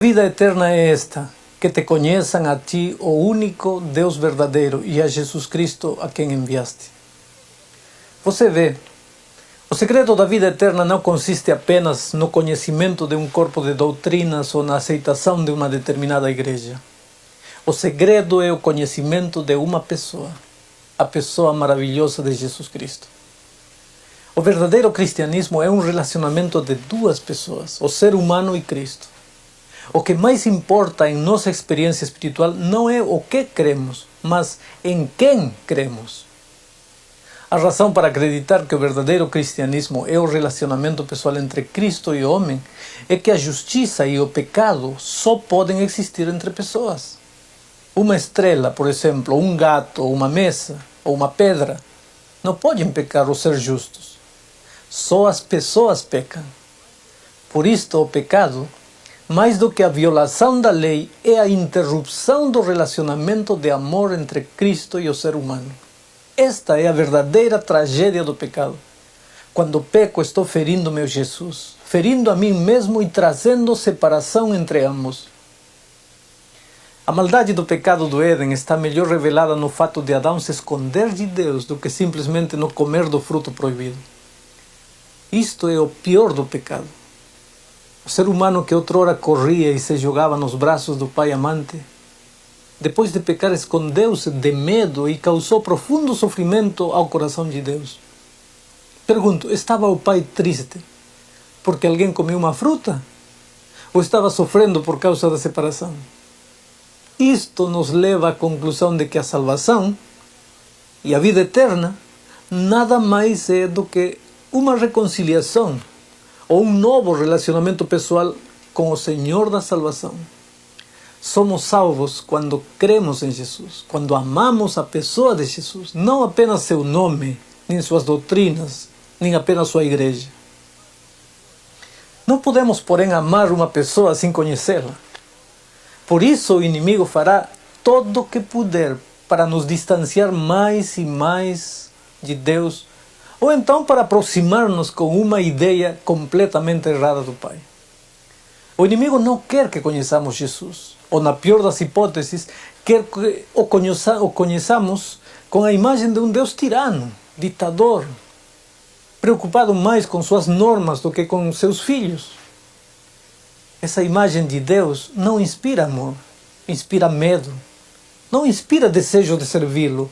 Vida eterna é esta, que te conheçam a ti, o único Deus verdadeiro, e a Jesus Cristo a quem enviaste. Você vê, o segredo da vida eterna não consiste apenas no conhecimento de um corpo de doutrinas ou na aceitação de uma determinada igreja. O segredo é o conhecimento de uma pessoa, a pessoa maravilhosa de Jesus Cristo. O verdadeiro cristianismo é um relacionamento de duas pessoas, o ser humano e Cristo. O que mais importa em nossa experiência espiritual não é o que cremos, mas em quem cremos. A razão para acreditar que o verdadeiro cristianismo é o relacionamento pessoal entre Cristo e o homem é que a justiça e o pecado só podem existir entre pessoas. Uma estrela, por exemplo, um gato, uma mesa ou uma pedra não podem pecar ou ser justos. Só as pessoas pecam. Por isto, o pecado, mais do que a violação da lei, é a interrupção do relacionamento de amor entre Cristo e o ser humano. Esta é a verdadeira tragédia do pecado. Quando peco, estou ferindo meu Jesus, ferindo a mim mesmo e trazendo separação entre ambos. A maldade do pecado do Éden está melhor revelada no fato de Adão se esconder de Deus do que simplesmente no comer do fruto proibido. Isto é o pior do pecado. O ser humano que outrora corria e se jogava nos braços do pai amante, depois de pecar escondeu-se de medo e causou profundo sofrimento ao coração de Deus. Pergunto, estava o pai triste porque alguém comeu uma fruta? Ou estava sofrendo por causa da separação? Isto nos leva à conclusão de que a salvação e a vida eterna nada mais é do que uma reconciliação ou um novo relacionamento pessoal com o Senhor da salvação. Somos salvos quando cremos em Jesus, quando amamos a pessoa de Jesus, não apenas seu nome, nem suas doutrinas, nem apenas sua igreja. Não podemos, porém, amar uma pessoa sem conhecê-la. Por isso o inimigo fará todo o que puder para nos distanciar mais e mais de Deus, ou então para aproximar-nos com uma ideia completamente errada do Pai. O inimigo não quer que conheçamos Jesus, ou na pior das hipóteses, quer que o conheçamos com a imagem de um Deus tirano, ditador, preocupado mais com suas normas do que com seus filhos. Essa imagem de Deus não inspira amor, inspira medo, não inspira desejo de servi-lo,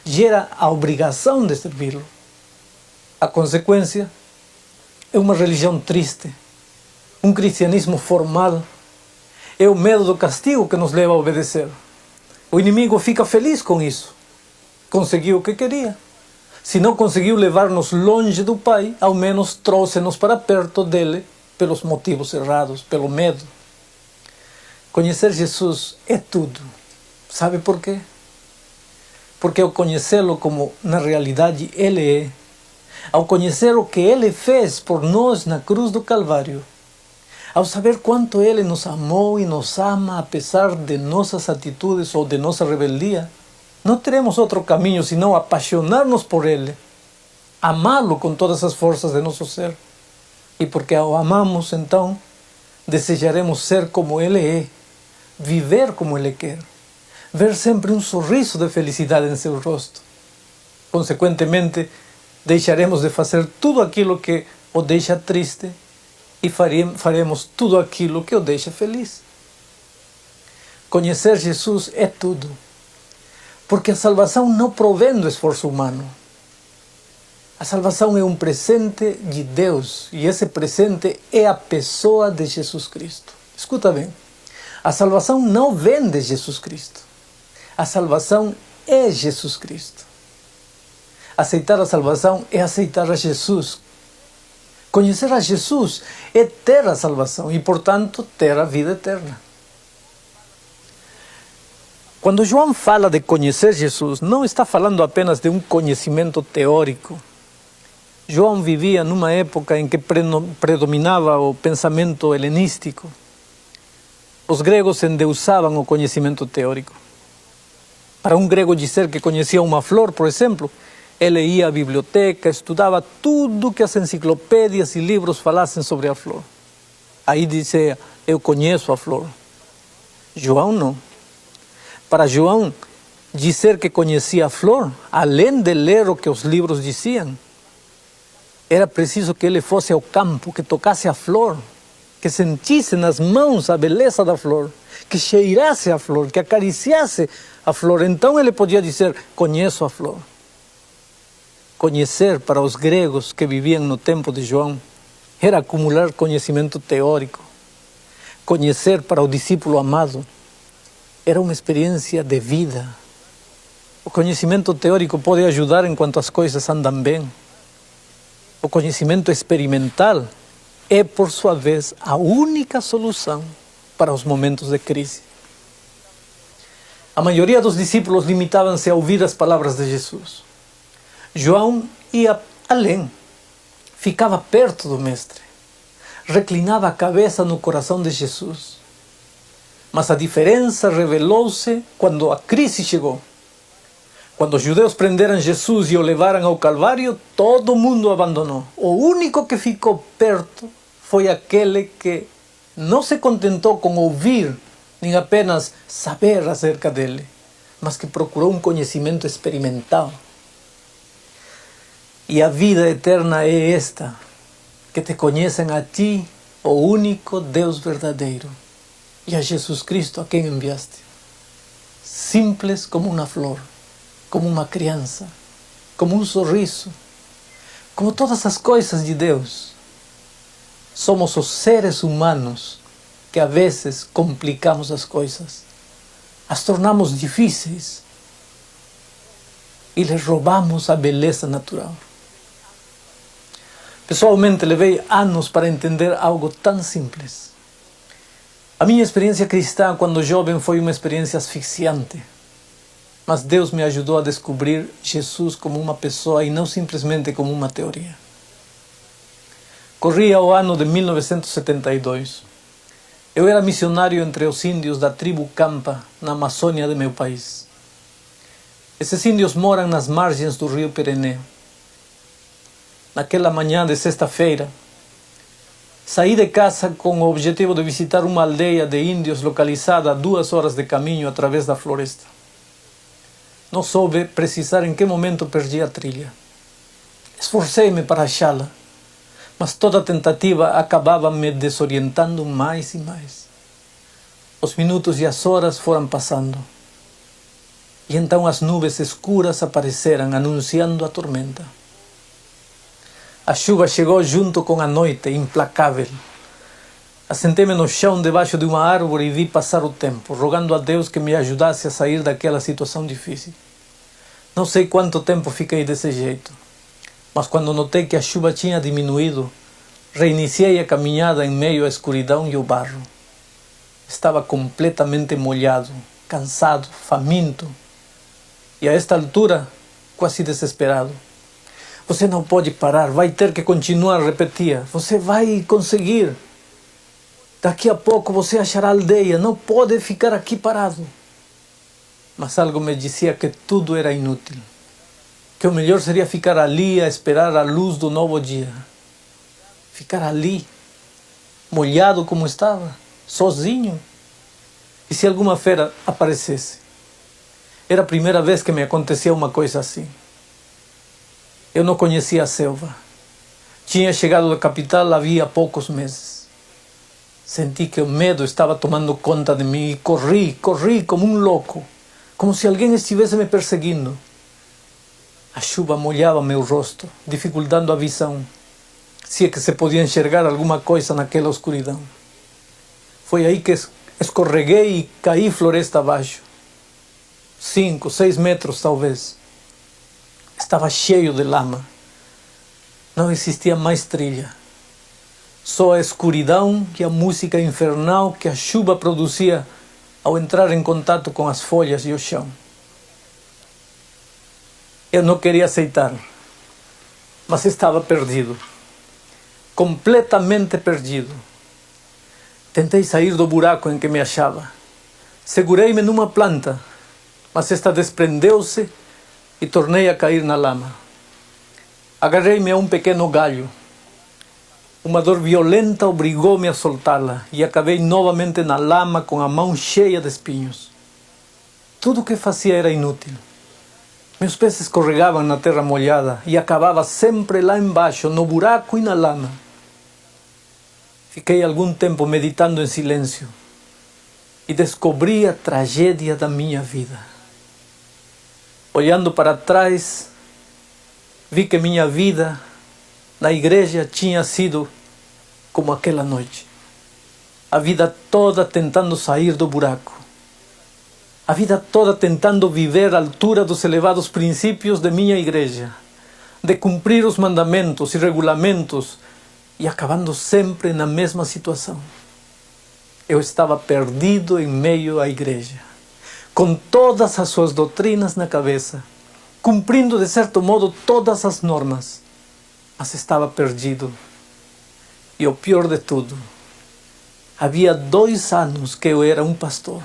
gera a obrigação de servi-lo. A consequência é uma religião triste, um cristianismo formal, é o medo do castigo que nos leva a obedecer. O inimigo fica feliz com isso. Conseguiu o que queria. Se não conseguiu levar-nos longe do Pai, ao menos trouxe-nos para perto dele pelos motivos errados, pelo medo. Conhecer Jesus é tudo. Sabe por quê? Porque ao conhecê-lo como na realidade Ele é, ao conhecer o que Ele fez por nós na cruz do Calvário, ao saber quanto Ele nos amou e nos ama apesar de nossas atitudes ou de nossa rebeldia, não teremos outro caminho senão apaixonar-nos por Ele, amá-lo com todas as forças de nosso ser. E porque ao amamos, então, desejaremos ser como Ele é, viver como Ele quer, ver sempre um sorriso de felicidade em seu rosto. Consequentemente, deixaremos de fazer tudo aquilo que o deixa triste e faremos tudo aquilo que o deixa feliz. Conhecer Jesus é tudo, porque a salvação não provém do esforço humano. A salvação é um presente de Deus e esse presente é a pessoa de Jesus Cristo. Escuta bem, a salvação não vem de Jesus Cristo. A salvação é Jesus Cristo. Aceitar a salvação é aceitar a Jesus. Conhecer a Jesus é ter a salvação e, portanto, ter a vida eterna. Quando João fala de conhecer Jesus, não está falando apenas de um conhecimento teórico. João vivia numa época em que predominava o pensamento helenístico. Os gregos endeusavam o conhecimento teórico. Para um grego dizer que conhecia uma flor, por exemplo, ele ia à biblioteca, estudava tudo que as enciclopédias e livros falassem sobre a flor. Aí dizia, eu conheço a flor. João não. Para João, dizer que conhecia a flor, além de ler o que os livros diziam, era preciso que ele fosse ao campo, que tocasse a flor, que sentisse nas mãos a beleza da flor, que cheirasse a flor, que acariciasse a flor. Então ele podia dizer, conheço a flor. Conhecer para os gregos que viviam no tempo de João era acumular conhecimento teórico. Conhecer para o discípulo amado era uma experiência de vida. O conhecimento teórico pode ajudar enquanto as coisas andam bem. O conhecimento experimental é, por sua vez, a única solução para os momentos de crise. A maioria dos discípulos limitavam-se a ouvir as palavras de Jesus. João ia além, ficava perto do Mestre, reclinava a cabeça no coração de Jesus. Mas a diferença revelou-se quando a crise chegou. Quando os judeus prenderam Jesus e o levaram ao Calvário, todo mundo o abandonou. O único que ficou perto foi aquele que não se contentou com ouvir, nem apenas saber acerca dele, mas que procurou um conhecimento experimental. E a vida eterna é esta, que te conheçam a ti, o único Deus verdadeiro, e a Jesus Cristo a quem enviaste. Simples como uma flor, como uma criança, como um sorriso, como todas as coisas de Deus. Somos os seres humanos que a vezes complicamos as coisas, as tornamos difíceis e lhes roubamos a beleza natural. Pessoalmente, levei anos para entender algo tão simples. A minha experiência cristã quando jovem foi uma experiência asfixiante. Mas Deus me ajudou a descobrir Jesus como uma pessoa e não simplesmente como uma teoria. Corria o ano de 1972. Eu era missionário entre os índios da tribo Campa, na Amazônia de meu país. Esses índios moram nas margens do rio Perené. Naquela manhã de sexta-feira, saí de casa com o objetivo de visitar uma aldeia de índios localizada a 2 horas de caminho através da floresta. Não soube precisar em que momento perdi a trilha. Esforcei-me para achá-la, mas toda tentativa acabava me desorientando mais e mais. Os minutos e as horas foram passando. E então as nuvens escuras apareceram, anunciando a tormenta. A chuva chegou junto com a noite, implacável. Assentei-me no chão debaixo de uma árvore e vi passar o tempo, rogando a Deus que me ajudasse a sair daquela situação difícil. Não sei quanto tempo fiquei desse jeito, mas quando notei que a chuva tinha diminuído, reiniciei a caminhada em meio à escuridão e ao barro. Estava completamente molhado, cansado, faminto e a esta altura quase desesperado. Você não pode parar, vai ter que continuar, repetia. Você vai conseguir. Daqui a pouco você achará a aldeia, não pode ficar aqui parado. Mas algo me dizia que tudo era inútil. Que o melhor seria ficar ali a esperar a luz do novo dia. Ficar ali, molhado como estava, sozinho. E se alguma fera aparecesse? Era a primeira vez que me acontecia uma coisa assim. Eu não conhecia a selva. Tinha chegado da capital havia poucos meses. Senti que o medo estava tomando conta de mim e corri como um louco, como se alguém estivesse me perseguindo. A chuva molhava meu rosto, dificultando a visão, se é que se podia enxergar alguma coisa naquela escuridão. Foi aí que escorreguei e caí floresta abaixo. 5, 6 metros talvez. Estava cheio de lama. Não existia mais trilha. Só a escuridão e a música infernal que a chuva produzia ao entrar em contato com as folhas e o chão. Eu não queria aceitar, mas estava perdido. Completamente perdido. Tentei sair do buraco em que me achava. Segurei-me numa planta, mas esta desprendeu-se e tornei a cair na lama. Agarrei-me a um pequeno galho. Uma dor violenta obrigou-me a soltá-la e acabei novamente na lama com a mão cheia de espinhos. Tudo o que fazia era inútil. Meus pés escorregavam na terra molhada e acabava sempre lá embaixo, no buraco e na lama. Fiquei algum tempo meditando em silêncio e descobri a tragédia da minha vida. Olhando para trás, vi que minha vida na igreja tinha sido como aquela noite. A vida toda tentando sair do buraco. A vida toda tentando viver à altura dos elevados princípios de minha igreja, de cumprir os mandamentos e regulamentos e acabando sempre na mesma situação. Eu estava perdido em meio à igreja, com todas as suas doutrinas na cabeça, cumprindo de certo modo todas as normas, mas estava perdido. E o pior de tudo, havia 2 anos que eu era um pastor.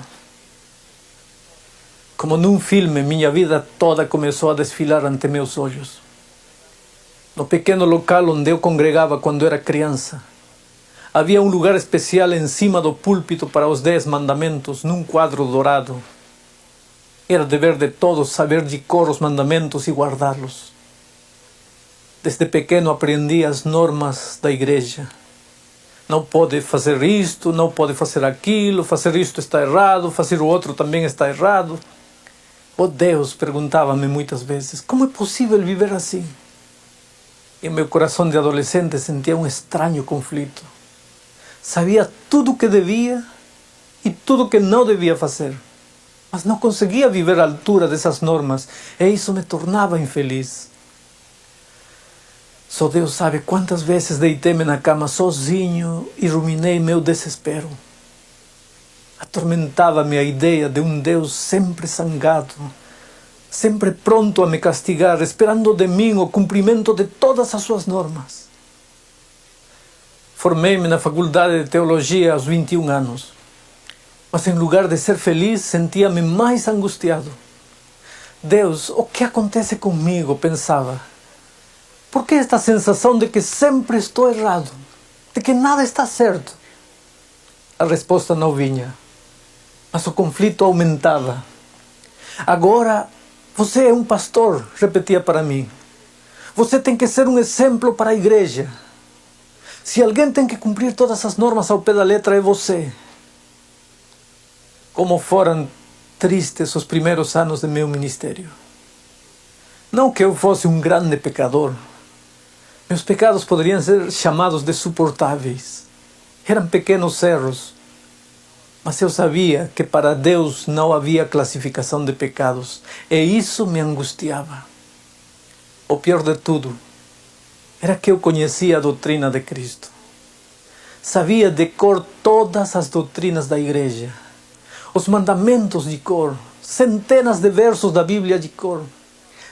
Como num filme, minha vida toda começou a desfilar ante meus olhos. No pequeno local onde eu congregava quando era criança, havia um lugar especial em cima do púlpito para os 10 mandamentos, num quadro dourado. Era dever de todos saber de cor os mandamentos e guardá-los. Desde pequeno aprendi as normas da igreja. Não pode fazer isto, não pode fazer aquilo, fazer isto está errado, fazer o outro também está errado. Oh Deus, perguntava-me muitas vezes, como é possível viver assim? Em meu coração de adolescente sentia um estranho conflito. Sabia tudo o que devia e tudo o que não devia fazer, mas não conseguia viver à altura dessas normas e isso me tornava infeliz. Só Deus sabe quantas vezes deitei-me na cama sozinho e ruminei meu desespero. Atormentava-me a ideia de um Deus sempre zangado, sempre pronto a me castigar, esperando de mim o cumprimento de todas as suas normas. Formei-me na faculdade de teologia aos 21 anos, mas em lugar de ser feliz, sentia-me mais angustiado. Deus, o que acontece comigo? Pensava. Por que esta sensação de que sempre estou errado, de que nada está certo? A resposta não vinha. Mas o conflito aumentava. Agora, você é um pastor, repetia para mim. Você tem que ser um exemplo para a igreja. Se alguém tem que cumprir todas as normas ao pé da letra, é você. Como foram tristes os primeiros anos de meu ministério. Não que eu fosse um grande pecador. Meus pecados poderiam ser chamados de suportáveis. Eram pequenos erros. Mas eu sabia que para Deus não havia classificação de pecados. E isso me angustiava. O pior de tudo era que eu conhecia a doutrina de Cristo. Sabia de cor todas as doutrinas da igreja. Os mandamentos de cor. Centenas de versos da Bíblia de cor.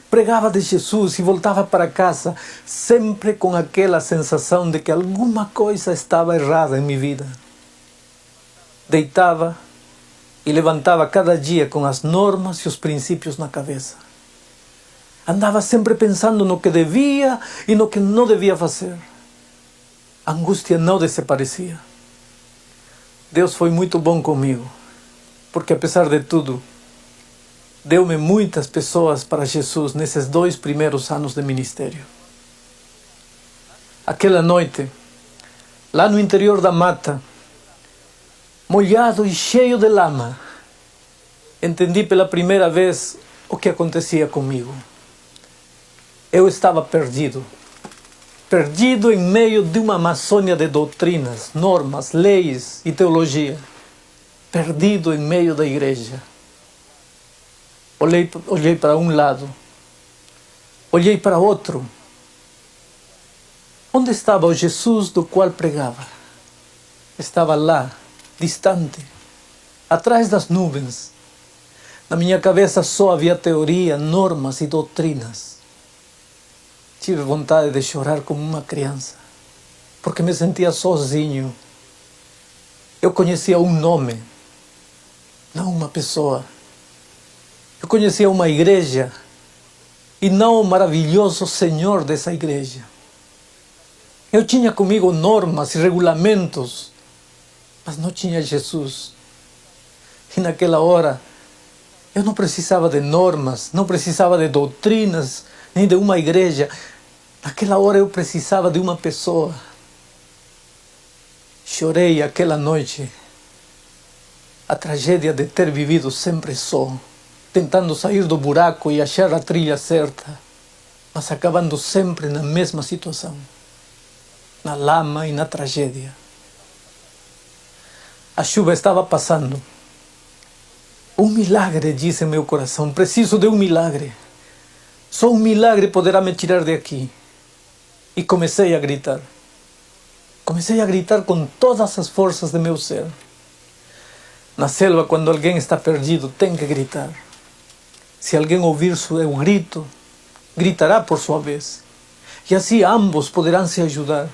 Pregava de Jesus e voltava para casa sempre com aquela sensação de que alguma coisa estava errada em minha vida. Deitava e levantava cada dia com as normas e os princípios na cabeça. Andava sempre pensando no que devia e no que não devia fazer. A angústia não desaparecia. Deus foi muito bom comigo, porque apesar de tudo, deu-me muitas pessoas para Jesus nesses 2 primeiros anos de ministério. Aquela noite, lá no interior da mata, molhado e cheio de lama, entendi pela primeira vez o que acontecia comigo. Eu estava perdido. Perdido em meio de uma Amazônia de doutrinas, normas, leis e teologia. Perdido em meio da igreja. Olhei para um lado. Olhei para outro. Onde estava o Jesus do qual pregava? Estava lá, distante, atrás das nuvens. Na minha cabeça só havia teoria, normas e doutrinas. Tive vontade de chorar como uma criança, porque me sentia sozinho. Eu conhecia um nome, não uma pessoa. Eu conhecia uma igreja e não o maravilhoso Senhor dessa igreja. Eu tinha comigo normas e regulamentos, mas não tinha Jesus. E naquela hora, eu não precisava de normas, não precisava de doutrinas, nem de uma igreja. Naquela hora eu precisava de uma pessoa. Chorei aquela noite a tragédia de ter vivido sempre só, tentando sair do buraco e achar a trilha certa, mas acabando sempre na mesma situação, na lama e na tragédia. A chuva estava passando. Um milagre, disse meu coração, preciso de um milagre. Só um milagre poderá me tirar de aqui. E comecei a gritar. Comecei a gritar com todas as forças de meu ser. Na selva, quando alguém está perdido, tem que gritar. Se alguém ouvir seu grito, gritará por sua vez. E assim ambos poderão se ajudar.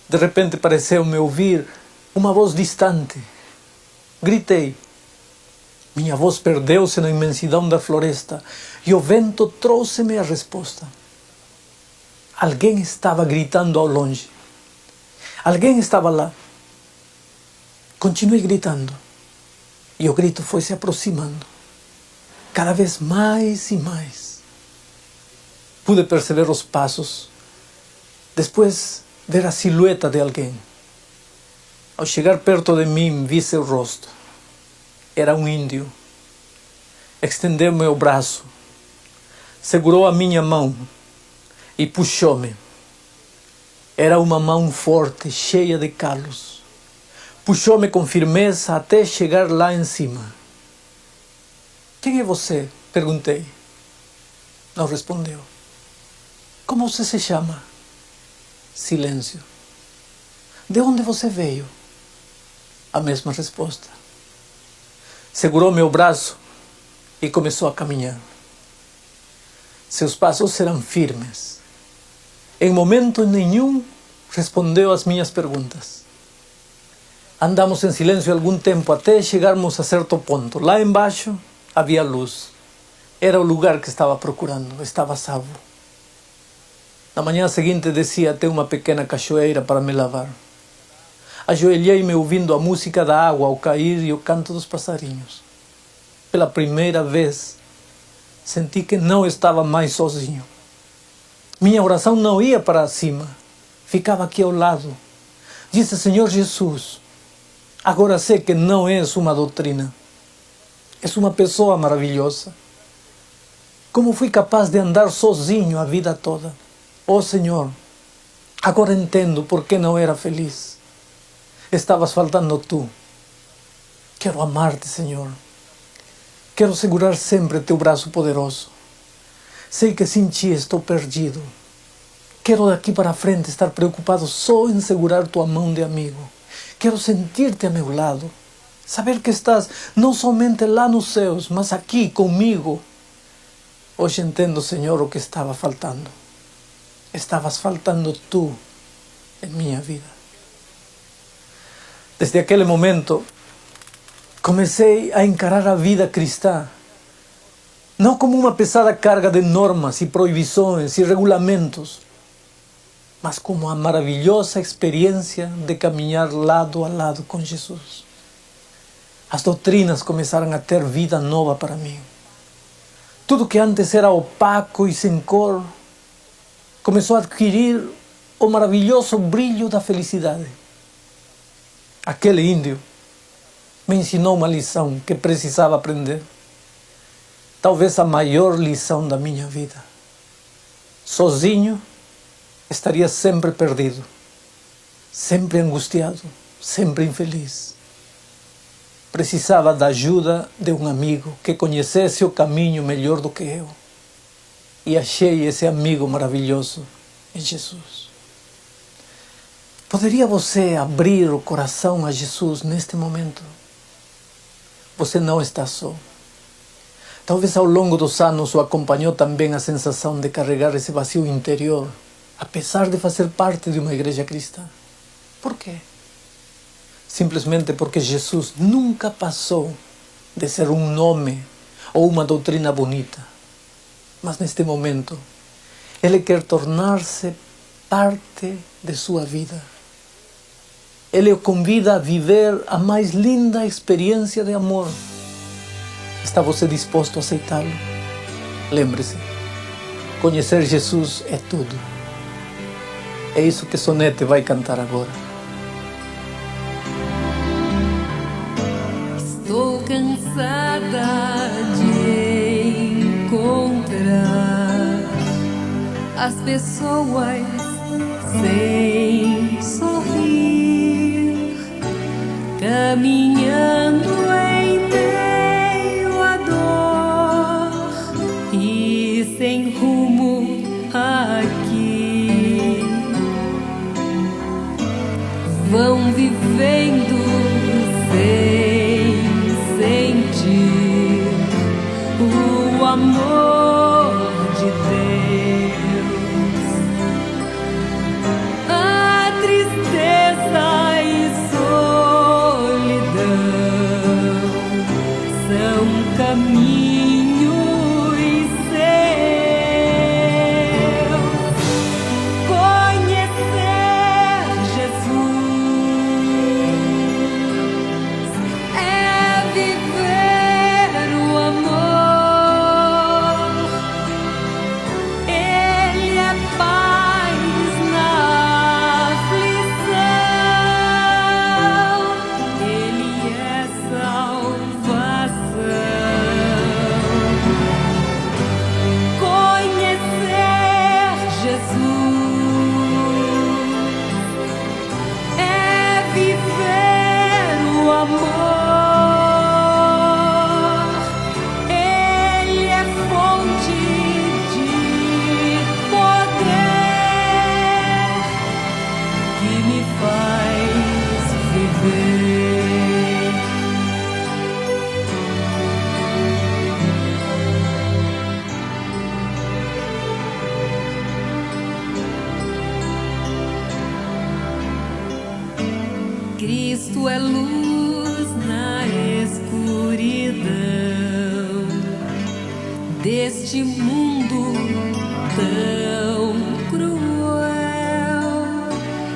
De repente pareceu-me ouvir uma voz distante. Gritei. Minha voz perdeu-se na imensidão da floresta e o vento trouxe-me a resposta. Alguém estava gritando ao longe. Alguém estava lá. Continuei gritando. E o grito foi se aproximando. Cada vez mais e mais. Pude perceber os passos. Depois, ver a silhueta de alguém. Ao chegar perto de mim, vi seu rosto. Era um índio. Estendeu meu braço. Segurou a minha mão e puxou-me. Era uma mão forte, cheia de calos. Puxou-me com firmeza até chegar lá em cima. Quem é você? Perguntei. Não respondeu. Como você se chama? Silêncio. De onde você veio? A mesma resposta. Segurou meu braço e começou a caminhar. Seus passos eram firmes. Em momento nenhum respondeu às minhas perguntas. Andamos em silêncio algum tempo até chegarmos a certo ponto. Lá embaixo havia luz. Era o lugar que estava procurando. Estava salvo. Na manhã seguinte desci até uma pequena cachoeira para me lavar. Ajoelhei-me ouvindo a música da água ao cair e o canto dos passarinhos. Pela primeira vez, senti que não estava mais sozinho. Minha oração não ia para cima, ficava aqui ao lado. Disse: Senhor Jesus, agora sei que não és uma doutrina, és uma pessoa maravilhosa. Como fui capaz de andar sozinho a vida toda? Oh Senhor, agora entendo por que não era feliz. Estavas faltando tu. Quero amar-te, Senhor. Quero segurar sempre teu braço poderoso. Sei que sem ti estou perdido. Quero daqui para frente estar preocupado só em segurar tua mão de amigo. Quero sentir-te a meu lado. Saber que estás não somente lá nos céus, mas aqui comigo. Hoje entendo, Senhor, o que estava faltando. Estavas faltando tu em minha vida. Desde aquele momento, comecei a encarar a vida cristã, não como uma pesada carga de normas e proibições e regulamentos, mas como a maravilhosa experiência de caminhar lado a lado com Jesus. As doutrinas começaram a ter vida nova para mim. Tudo que antes era opaco e sem cor, começou a adquirir o maravilhoso brilho da felicidade. Aquele índio me ensinou uma lição que precisava aprender. Talvez a maior lição da minha vida. Sozinho, estaria sempre perdido, sempre angustiado, sempre infeliz. Precisava da ajuda de um amigo que conhecesse o caminho melhor do que eu. E achei esse amigo maravilhoso em Jesus. Poderia você abrir o coração a Jesus neste momento? Você não está só. Talvez ao longo dos anos o acompanhou também a sensação de carregar esse vazio interior, apesar de fazer parte de uma igreja cristã. Por quê? Simplesmente porque Jesus nunca passou de ser um nome ou uma doutrina bonita. Mas neste momento, Ele quer tornar-se parte de sua vida. Ele o convida a viver a mais linda experiência de amor. Está você disposto a aceitá-lo? Lembre-se, conhecer Jesus é tudo. É isso que Sonete vai cantar agora. Estou cansada de encontrar as pessoas sem sorrir, caminhando em meio à dor e sem rumo aqui. Vão vivendo sem sentir o amor de Deus. A tristeza e solidão são caminhos seus. Conhecer Jesus é viver o amor. Ele é paz na aflição. Ele é salvação. Conhecer Jesus é viver o amor. Ele é fonte de poder que me faz viver. Cristo é luz na escuridão deste mundo tão cruel.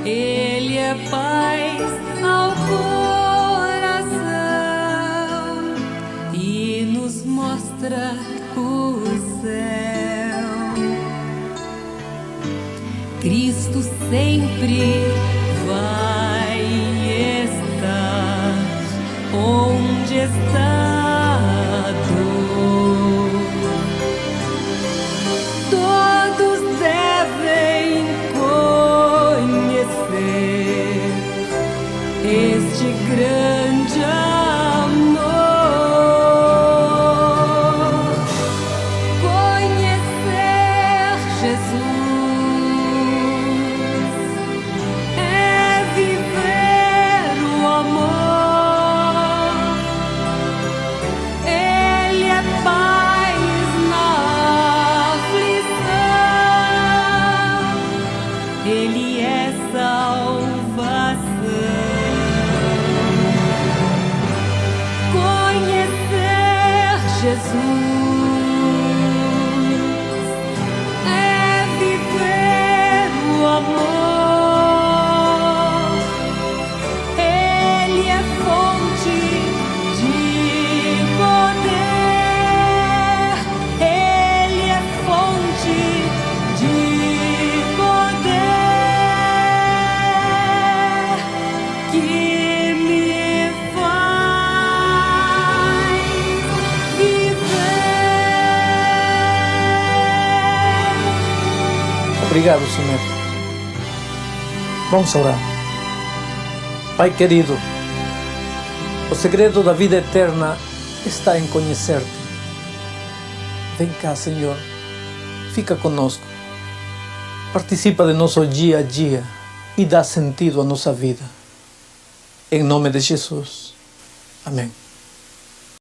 Ele é paz ao coração e nos mostra o céu. Cristo sempre vai estar onde está a dor. Todos devem conhecer este grande amor. Conhecer Jesus é viver o amor. Ele é paz na aflição. Ele é salvação. Conhecer Jesus é viver o amor. Ele é fonte de poder. Ele é fonte de poder que me faz viver. Obrigado, Sonete. Vamos orar. Pai querido, o segredo da vida eterna está em conhecer-te. Vem cá, Senhor, fica conosco. Participa de nosso dia a dia e dá sentido à nossa vida. Em nome de Jesus. Amém.